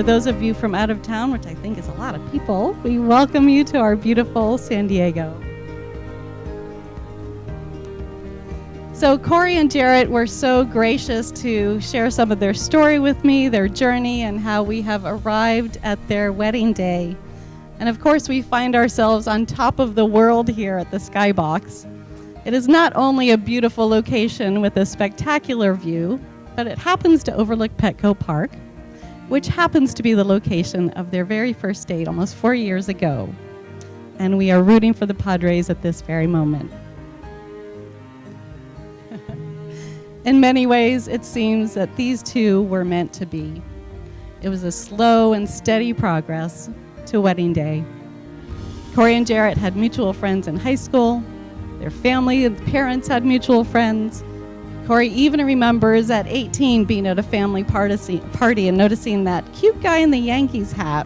those of you from out of town, which I think is a lot of people, we welcome you to our beautiful San Diego. So Korey and Jarrett were so gracious to share some of their story with me, their journey, and how we have arrived at their wedding day. And of course, we find ourselves on top of the world here at the Skybox. It is not only a beautiful location with a spectacular view, but it happens to overlook Petco Park, which happens to be the location of their very first date almost 4 years ago. And we are rooting for the Padres at this very moment. In many ways, it seems that these two were meant to be. It was a slow and steady progress to wedding day. Korey and Jarrett had mutual friends in high school. Their family and parents had mutual friends. Korey even remembers at 18 being at a family party and noticing that cute guy in the Yankees hat.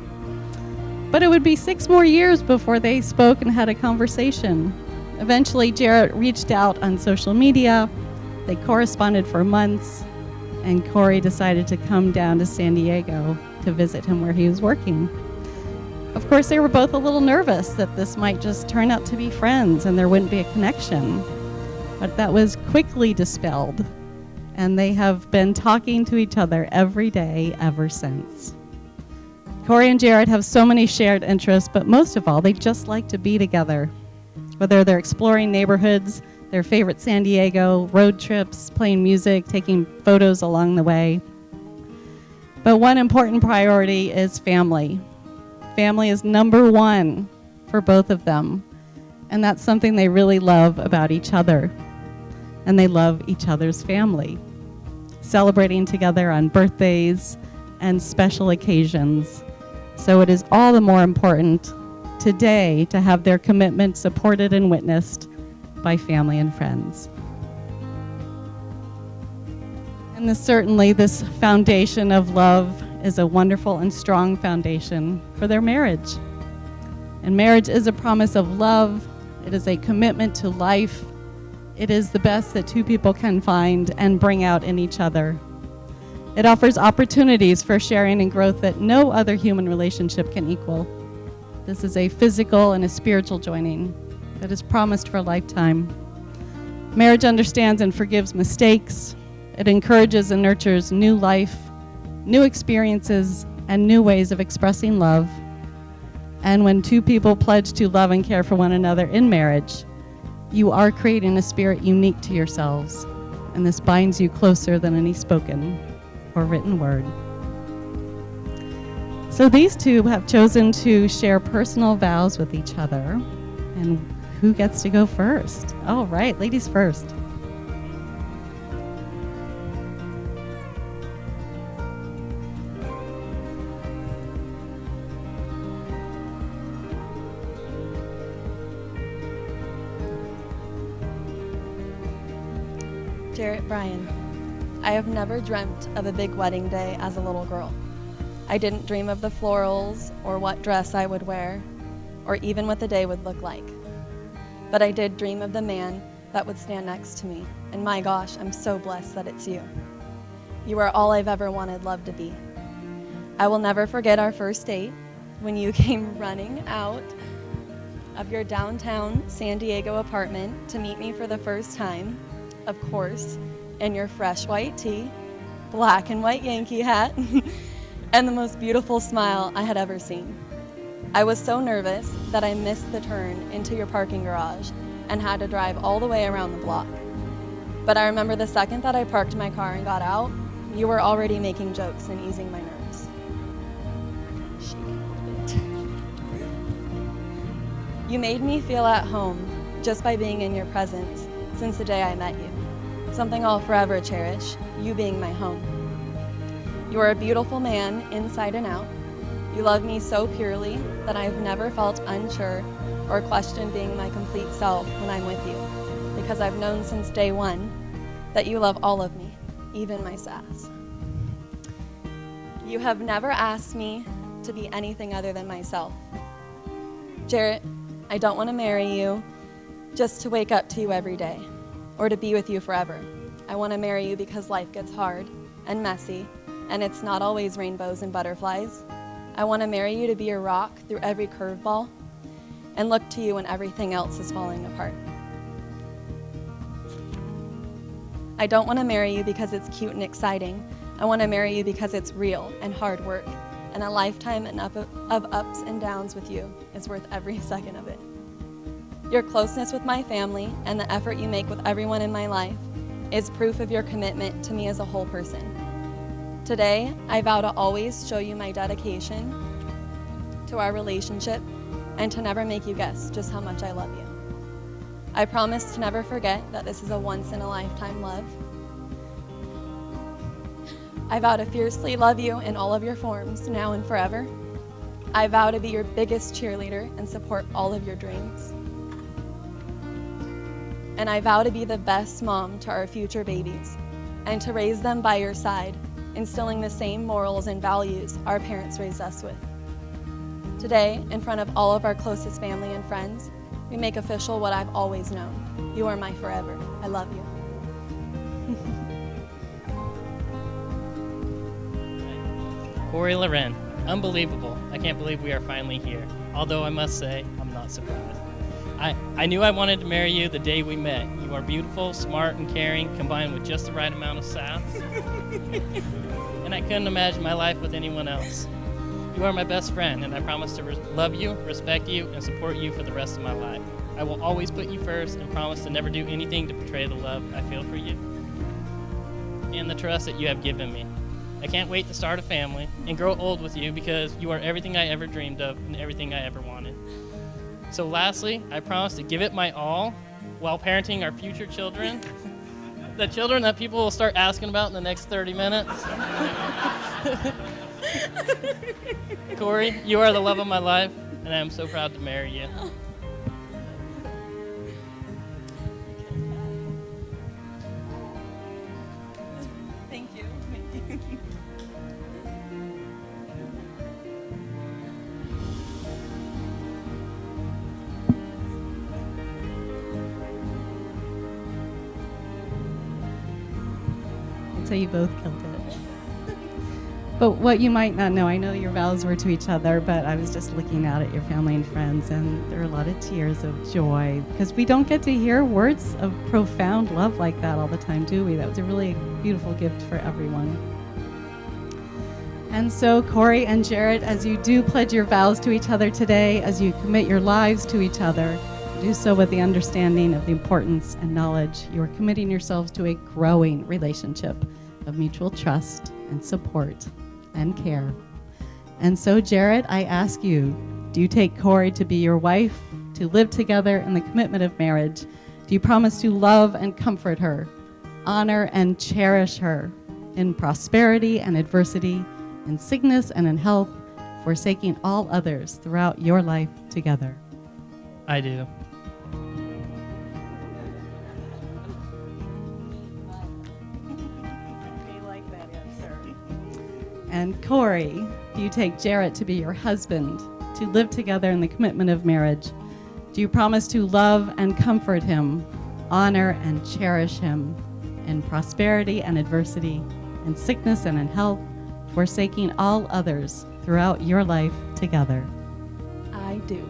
But it would be 6 more years before they spoke and had a conversation. Eventually, Jarrett reached out on social media. They corresponded for months, and Korey decided to come down to San Diego to visit him where he was working. Of course, they were both a little nervous that this might just turn out to be friends and there wouldn't be a connection. But that was quickly dispelled, and they have been talking to each other every day ever since. Korey and Jarrett have so many shared interests, but most of all, they just like to be together. Whether they're exploring neighborhoods, their favorite San Diego, road trips, playing music, taking photos along the way. But one important priority is family. Family is number one for both of them. And that's something they really love about each other. And they love each other's family. Celebrating together on birthdays and special occasions. So it is all the more important today to have their commitment supported and witnessed by family and friends. And this foundation of love is a wonderful and strong foundation for their marriage. And marriage is a promise of love. It is a commitment to life. It is the best that two people can find and bring out in each other. It offers opportunities for sharing and growth that no other human relationship can equal. This is a physical and a spiritual joining that is promised for a lifetime. Marriage understands and forgives mistakes. It encourages and nurtures new life, new experiences, and new ways of expressing love. And when two people pledge to love and care for one another in marriage, you are creating a spirit unique to yourselves, and this binds you closer than any spoken or written word. So these two have chosen to share personal vows with each other. And who gets to go first? All right, ladies first. Jarrett Bryan, I have never dreamt of a big wedding day as a little girl. I didn't dream of the florals or what dress I would wear, or even what the day would look like. But I did dream of the man that would stand next to me, and my gosh, I'm so blessed that it's you. You are all I've ever wanted love to be. I will never forget our first date when you came running out of your downtown San Diego apartment to meet me for the first time, of course, in your fresh white tee, black and white Yankee hat, and the most beautiful smile I had ever seen. I was so nervous that I missed the turn into your parking garage and had to drive all the way around the block. But I remember the second that I parked my car and got out, you were already making jokes and easing my nerves. You made me feel at home just by being in your presence since the day I met you. Something I'll forever cherish, you being my home. You are a beautiful man inside and out. You love me so purely that I've never felt unsure or questioned being my complete self when I'm with you, because I've known since day one that you love all of me, even my sass. You have never asked me to be anything other than myself. Jarrett, I don't want to marry you just to wake up to you every day or to be with you forever. I want to marry you because life gets hard and messy, and it's not always rainbows and butterflies. I want to marry you to be your rock through every curveball and look to you when everything else is falling apart. I don't want to marry you because it's cute and exciting. I want to marry you because it's real and hard work, and a lifetime of ups and downs with you is worth every second of it. Your closeness with my family and the effort you make with everyone in my life is proof of your commitment to me as a whole person. Today, I vow to always show you my dedication to our relationship and to never make you guess just how much I love you. I promise to never forget that this is a once-in-a-lifetime love. I vow to fiercely love you in all of your forms, now and forever. I vow to be your biggest cheerleader and support all of your dreams. And I vow to be the best mom to our future babies and to raise them by your side, instilling the same morals and values our parents raised us with. Today, in front of all of our closest family and friends, we make official what I've always known. You are my forever. I love you. Korey Loren, unbelievable. I can't believe we are finally here. Although I must say, I'm not surprised. I knew I wanted to marry you the day we met. You are beautiful, smart, and caring, combined with just the right amount of sass. And I couldn't imagine my life with anyone else. You are my best friend, and I promise to love you, respect you, and support you for the rest of my life. I will always put you first and promise to never do anything to betray the love I feel for you and the trust that you have given me. I can't wait to start a family and grow old with you because you are everything I ever dreamed of and everything I ever wanted. So lastly, I promise to give it my all while parenting our future children, the children that people will start asking about in the next 30 minutes. Korey, you are the love of my life, and I am so proud to marry you. Thank you. So you both killed it. But what you might not know, I know your vows were to each other, but I was just looking out at your family and friends, and there are a lot of tears of joy, because we don't get to hear words of profound love like that all the time, do we? That was a really beautiful gift for everyone. And so, Korey and Jarrett, as you do pledge your vows to each other today, as you commit your lives to each other, do so with the understanding of the importance and knowledge. You are committing yourselves to a growing relationship of mutual trust and support and care. And so, Jarrett, I ask you, do you take Korey to be your wife, to live together in the commitment of marriage? Do you promise to love and comfort her, honor and cherish her in prosperity and adversity, in sickness and in health, forsaking all others throughout your life together? I do. And Korey, do you take Jarrett to be your husband, to live together in the commitment of marriage? Do you promise to love and comfort him, honor and cherish him in prosperity and adversity, in sickness and in health, forsaking all others throughout your life together? I do.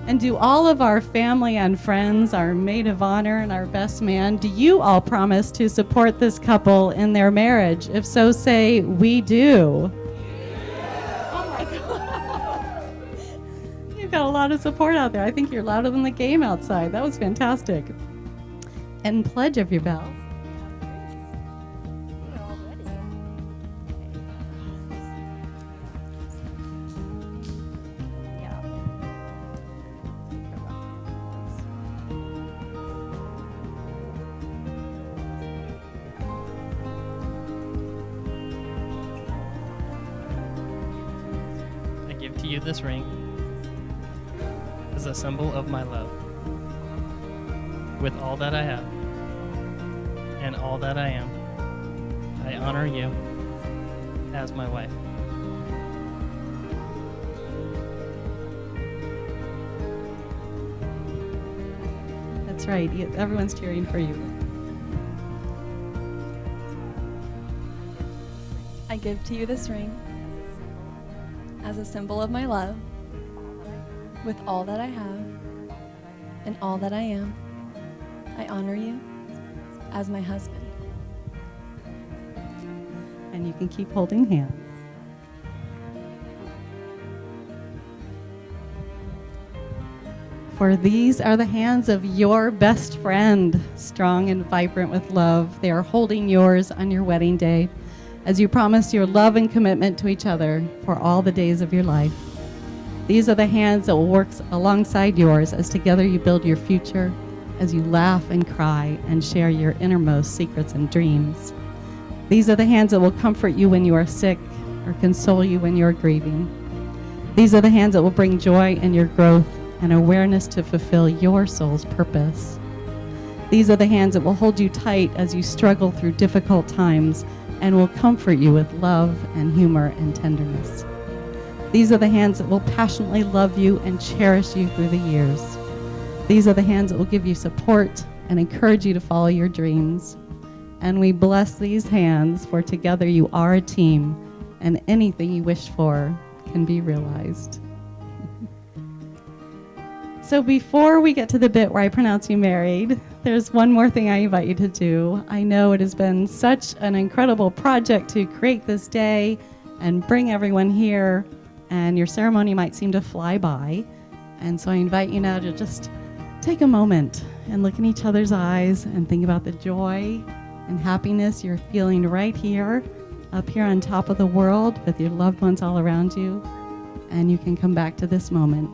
And do all of our family and friends, our maid of honor and our best man, do you all promise to support this couple in their marriage? If so, say, we do. Yeah. Oh my God. You've got a lot of support out there. I think you're louder than the game outside. That was fantastic. And pledge of your vows. Give to you this ring as a symbol of my love. With all that I have and all that I am, I honor you as my wife. That's right. Everyone's cheering for you. give to you this ring as a symbol of my love with all that I have and all that I am. I honor you as my husband. And you can keep holding hands. For these are the hands of your best friend, strong and vibrant with love. They are holding yours on your wedding day as you promise your love and commitment to each other for all the days of your life. These are the hands that will work alongside yours as together you build your future, as you laugh and cry and share your innermost secrets and dreams. These are the hands that will comfort you when you are sick or console you when you are grieving. These are the hands that will bring joy in your growth and awareness to fulfill your soul's purpose. These are the hands that will hold you tight as you struggle through difficult times and will comfort you with love and humor and tenderness. These are the hands that will passionately love you and cherish you through the years. These are the hands that will give you support and encourage you to follow your dreams. And we bless these hands, for together you are a team, and anything you wish for can be realized. So before we get to the bit where I pronounce you married, there's one more thing I invite you to do. I know it has been such an incredible project to create this day and bring everyone here, and your ceremony might seem to fly by. And so I invite you now to just take a moment and look in each other's eyes and think about the joy and happiness you're feeling right here, up here on top of the world with your loved ones all around you. And you can come back to this moment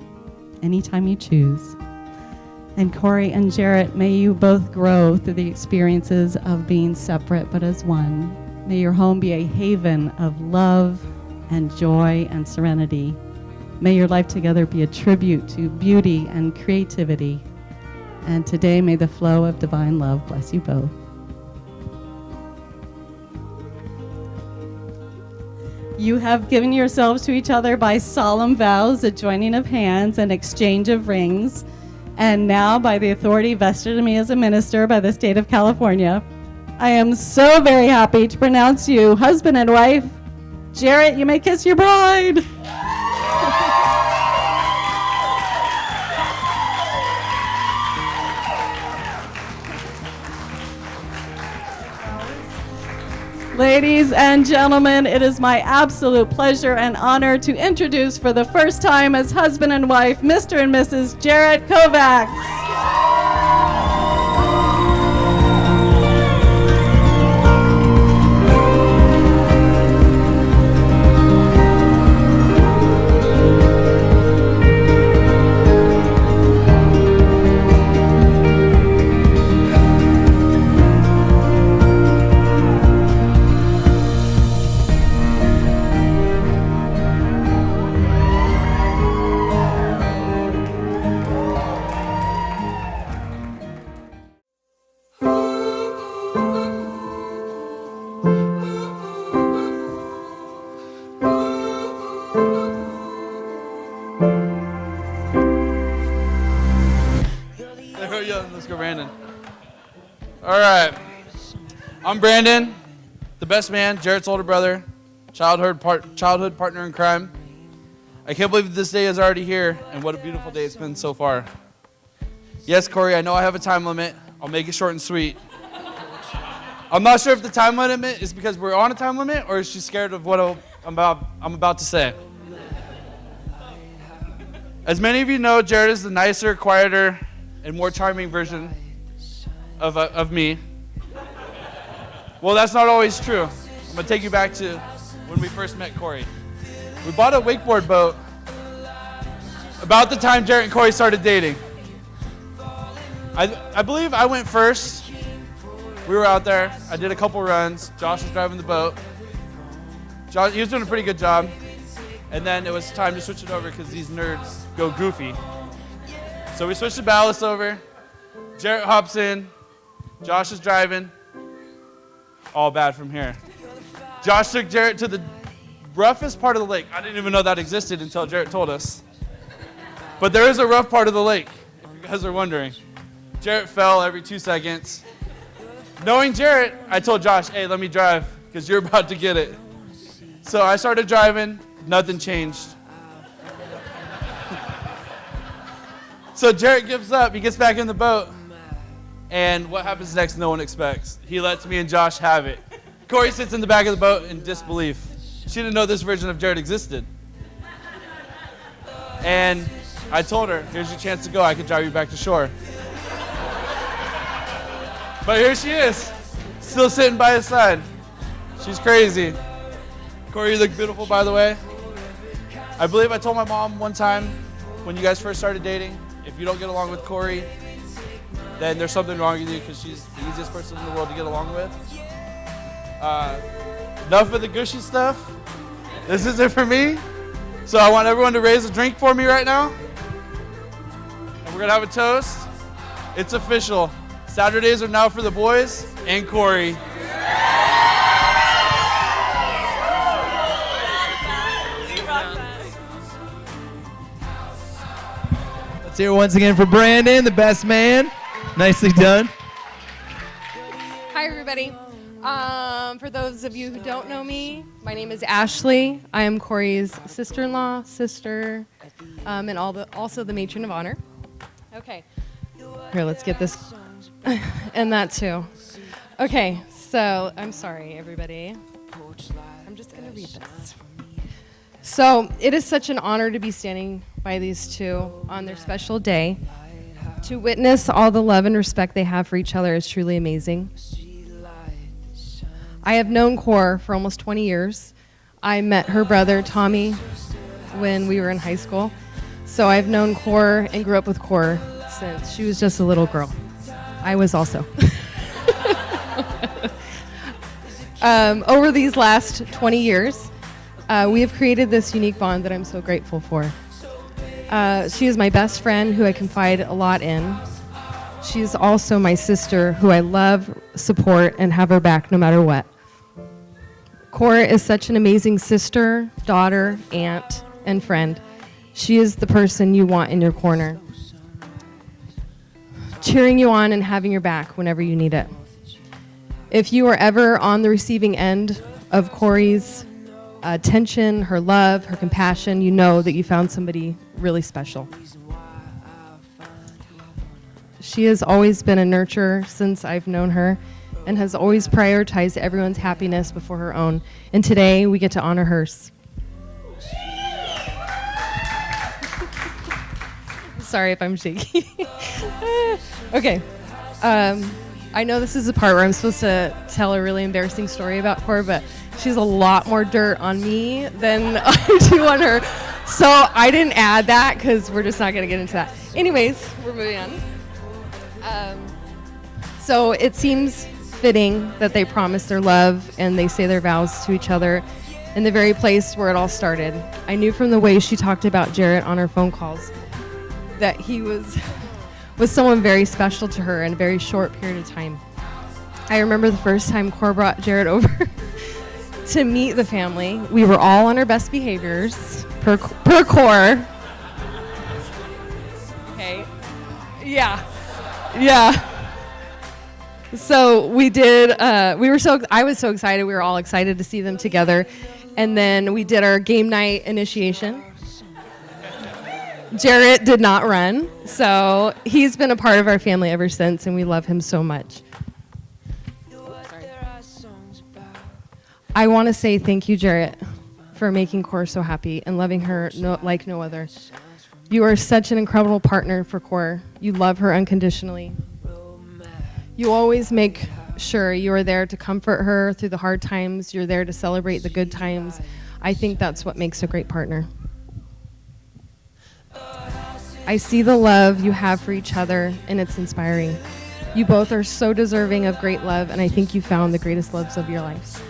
anytime you choose. And Korey and Jarrett, may you both grow through the experiences of being separate but as one. May your home be a haven of love and joy and serenity. May your life together be a tribute to beauty and creativity. And today, may the flow of divine love bless you both. You have given yourselves to each other by solemn vows, a joining of hands, and exchange of rings. And now, by the authority vested in me as a minister by the state of California, I am so very happy to pronounce you husband and wife. Jarrett, you may kiss your bride. Ladies and gentlemen, it is my absolute pleasure and honor to introduce for the first time as husband and wife, Mr. and Mrs. Jarrett Kovacs. Let's go, Brandon. All right. I'm Brandon, the best man, Jarrett's older brother, childhood partner in crime. I can't believe this day is already here, and what a beautiful day it's been so far. Yes, Korey, I know I have a time limit. I'll make it short and sweet. I'm not sure if the time limit is because we're on a time limit, or is she scared of what I'm about to say. As many of you know, Jarrett is the nicer, quieter, and more charming version of me. Well, that's not always true. I'm going to take you back to when we first met Korey. We bought a wakeboard boat about the time Jarrett and Korey started dating. I believe I went first. We were out there. I did a couple runs. Josh was driving the boat. He was doing a pretty good job. And then it was time to switch it over because these nerds go goofy. So we switched the ballast over. Jarrett hops in. Josh is driving. All bad from here. Josh took Jarrett to the roughest part of the lake. I didn't even know that existed until Jarrett told us. But there is a rough part of the lake, if you guys are wondering. Jarrett fell every 2 seconds. Knowing Jarrett, I told Josh, hey, let me drive, because you're about to get it. So I started driving, nothing changed. So Jarrett gives up, he gets back in the boat, and what happens next no one expects. He lets me and Josh have it. Korey sits in the back of the boat in disbelief. She didn't know this version of Jarrett existed. And I told her, here's your chance to go, I could drive you back to shore. But here she is, still sitting by his side. She's crazy. Korey, you look beautiful, by the way. I believe I told my mom one time when you guys first started dating, if you don't get along with Korey, then there's something wrong with you because she's the easiest person in the world to get along with. Enough of the gushy stuff. This isn't for me. So I want everyone to raise a drink for me right now. And we're gonna have a toast. It's official. Saturdays are now for the boys and Korey. Let's hear it once again for Brandon, the best man. Nicely done. Hi, everybody. For those of you who don't know me, my name is Ashley. I am Korey's sister-in-law, sister, and also the matron of honor. Okay. Here, let's get this. And that too. Okay, so I'm sorry, everybody. I'm just going to read this. So it is such an honor to be standing by these two on their special day. To witness all the love and respect they have for each other is truly amazing. I have known Kor for almost 20 years. I met her brother, Tommy, when we were in high school. So I've known Kor and grew up with Kor since she was just a little girl. I was also. Over these last 20 years, we have created this unique bond that I'm so grateful for. She is my best friend who I confide a lot in. She's also my sister who I love, support, and have her back no matter what. Kor is such an amazing sister, daughter, aunt, and friend. She is the person you want in your corner, cheering you on and having your back whenever you need it. If you are ever on the receiving end of Korey's attention, her love, her compassion, you know that you found somebody really special. She has always been a nurturer since I've known her and has always prioritized everyone's happiness before her own. And today we get to honor hers. Sorry if I'm shaky. Okay. I know this is the part where I'm supposed to tell a really embarrassing story about Kor, but she's a lot more dirt on me than I do on her. So I didn't add that because we're just not going to get into that. Anyways, we're moving on. So it seems fitting that they promise their love and they say their vows to each other in the very place where it all started. I knew from the way she talked about Jarrett on her phone calls that he was someone very special to her in a very short period of time. I remember the first time Kor brought Jarrett over to meet the family. We were all on our best behaviors per Kor. Okay. Yeah. So we did. I was so excited. We were all excited to see them together, and then we did our game night initiation. Jarrett did not run, so he's been a part of our family ever since, and we love him so much. I want to say thank you, Jarrett, for making Kor so happy and loving her like no other. You are such an incredible partner for Kor. You love her unconditionally. You always make sure you are there to comfort her through the hard times. You're there to celebrate the good times. I think that's what makes a great partner. I see the love you have for each other, and it's inspiring. You both are so deserving of great love, and I think you found the greatest loves of your life.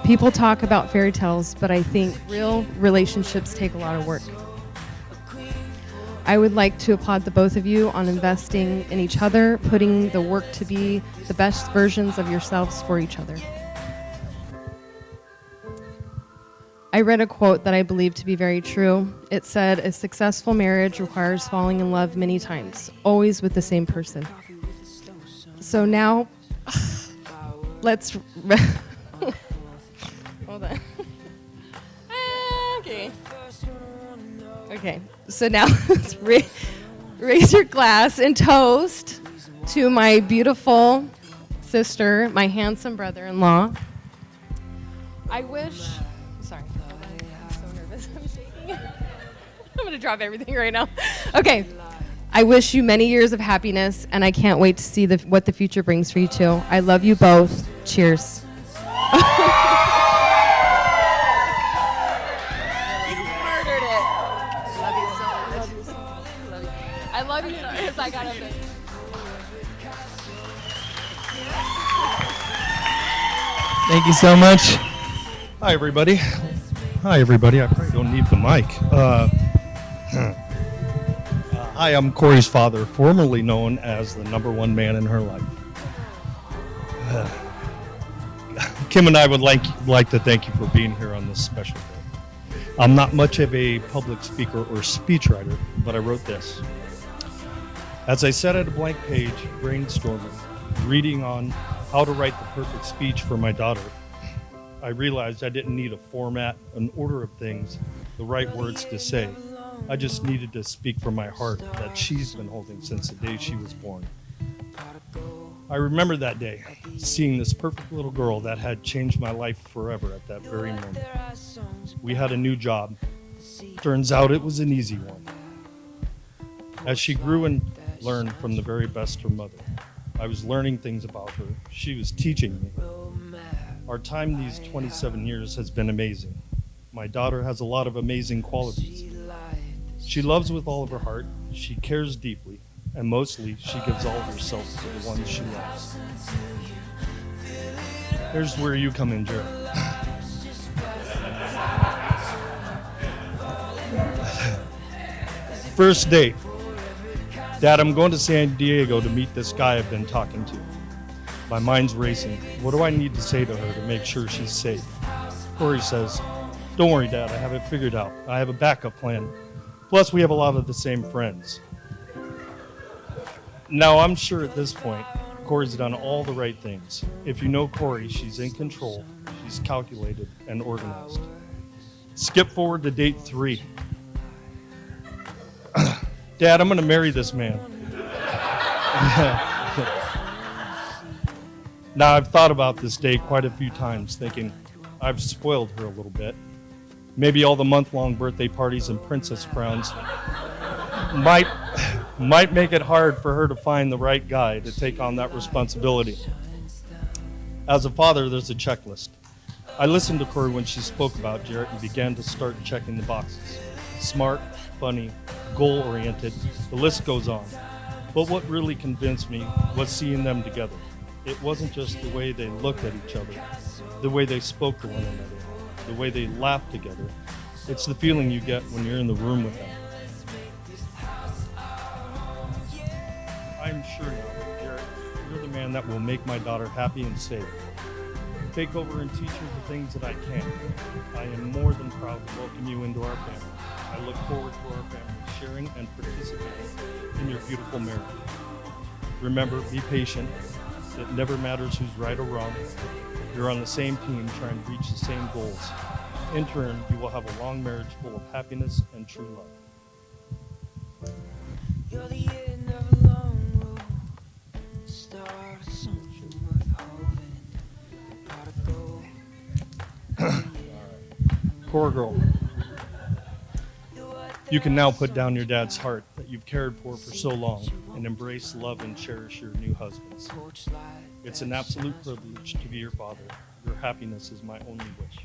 People talk about fairy tales, but I think real relationships take a lot of work. I would like to applaud the both of you on investing in each other, putting the work to be the best versions of yourselves for each other. I read a quote that I believe to be very true. It said, "A successful marriage requires falling in love many times, always with the same person." So now, let's... Hold on. Okay. Okay. So now let's raise your glass and toast to my beautiful sister, my handsome brother-in-law. I wish. Sorry. I'm so nervous. I'm shaking. I'm going to drop everything right now. Okay. I wish you many years of happiness, and I can't wait to see what the future brings for you, too. I love you both. Cheers. I love you because I got it. Thank you so much. Hi, everybody. Hi, everybody. I probably don't need the mic. Hi, I'm Corey's father, formerly known as the #1 man in her life. Kim and I would like to thank you for being here on this special day. I'm not much of a public speaker or speechwriter, but I wrote this. As I sat at a blank page, brainstorming, reading on how to write the perfect speech for my daughter, I realized I didn't need a format, an order of things, the right words to say. I just needed to speak from my heart that she's been holding since the day she was born. I remember that day, seeing this perfect little girl that had changed my life forever at that very moment. We had a new job. Turns out it was an easy one. As she grew and learned from the very best her mother, I was learning things about her. She was teaching me. Our time these 27 years has been amazing. My daughter has a lot of amazing qualities. She loves with all of her heart, she cares deeply, and mostly she gives all of herself to the ones she loves. Here's where you come in, Jarrett. First date. Dad, I'm going to San Diego to meet this guy I've been talking to. My mind's racing. What do I need to say to her to make sure she's safe? Corey says, don't worry, Dad, I have it figured out. I have a backup plan. Plus, we have a lot of the same friends. Now, I'm sure at this point, Corey's done all the right things. If you know Corey, she's in control, she's calculated and organized. Skip forward to date 3. Dad, I'm going to marry this man. Now, I've thought about this day quite a few times, thinking I've spoiled her a little bit. Maybe all the month-long birthday parties and princess crowns might make it hard for her to find the right guy to take on that responsibility. As a father, there's a checklist. I listened to Corey when she spoke about Jarrett and began to start checking the boxes. Smart, funny, goal-oriented, the list goes on. But what really convinced me was seeing them together. It wasn't just the way they looked at each other, the way they spoke to one another, the way they laughed together. It's the feeling you get when you're in the room with them. I'm sure now, Jarrett, you're the man that will make my daughter happy and safe. Take over and teach her the things that I can. I am more than proud to welcome you into our family. I look forward to our family sharing and participating in your beautiful marriage. Remember, be patient. It never matters who's right or wrong. You're on the same team trying to reach the same goals. In turn, you will have a long marriage full of happiness and true love. You're the end of a long road. Start something worth holding. Poor girl. You can now put down your dad's heart that you've cared for so long and embrace, love, and cherish your new husbands. It's an absolute privilege to be your father. Your happiness is my only wish.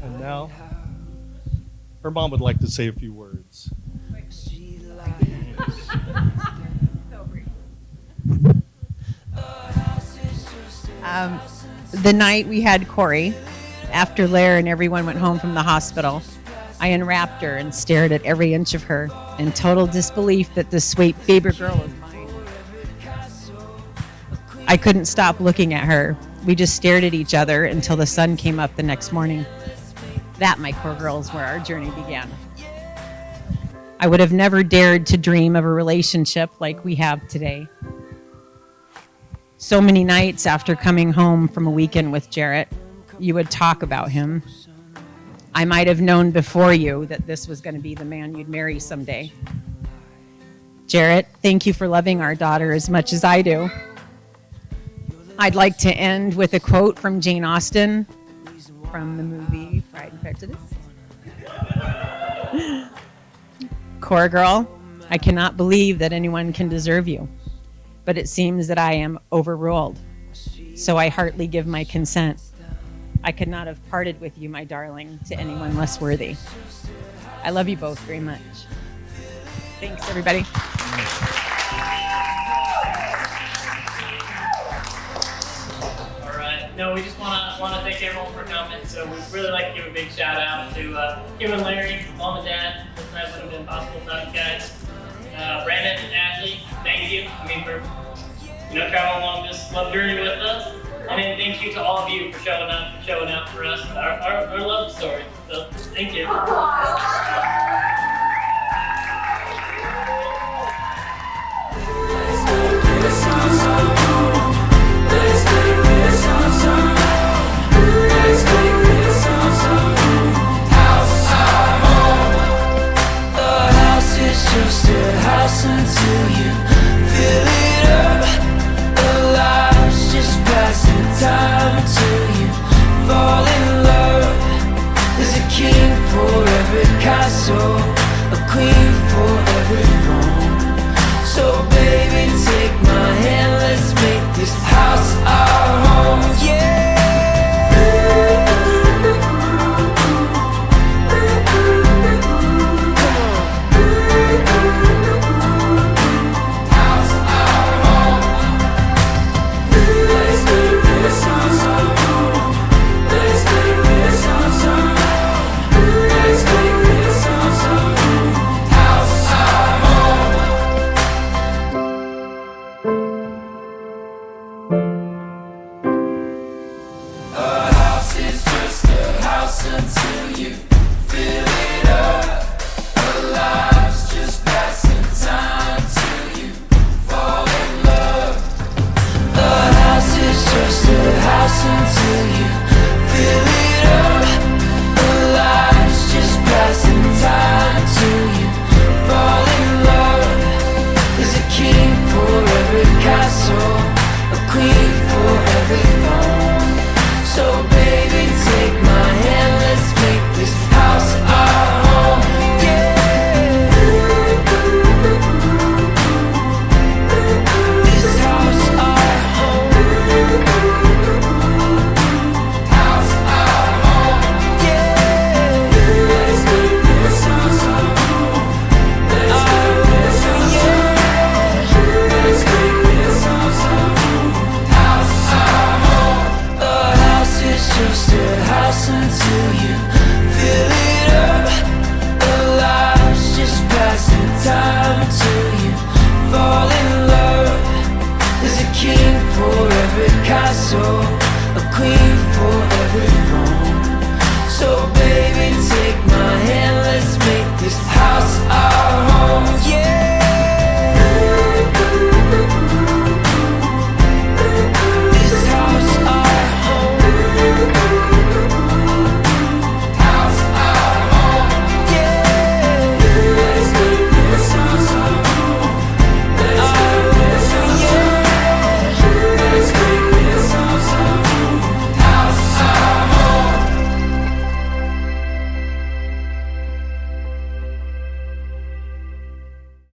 And now, her mom would like to say a few words. The night we had Corey, after Lair and everyone went home from the hospital, I unwrapped her and stared at every inch of her in total disbelief that this sweet baby girl is mine. I couldn't stop looking at her. We just stared at each other until the sun came up the next morning. That, my poor girl, is where our journey began. I would have never dared to dream of a relationship like we have today. So many nights after coming home from a weekend with Jarrett, you would talk about him. I might have known before you that this was going to be the man you'd marry someday. Jarrett, thank you for loving our daughter as much as I do. I'd like to end with a quote from Jane Austen from the movie Pride and Prejudice. Core girl, I cannot believe that anyone can deserve you, but it seems that I am overruled. So I heartily give my consent. I could not have parted with you, my darling, to anyone less worthy. I love you both very much. Thanks, everybody. All right. No, we just want to thank everyone for coming. So we'd really like to give a big shout out to Kim and Larry, Mom and Dad. That would have been possible without you guys. Brandon and Ashley, thank you. I mean, for traveling along this love journey with us. And then thank you to all of you for showing up for us, our love story. So thank you. Just a house until you fill it up. A life's just passing time until you fall in love. There's a king for every castle, a queen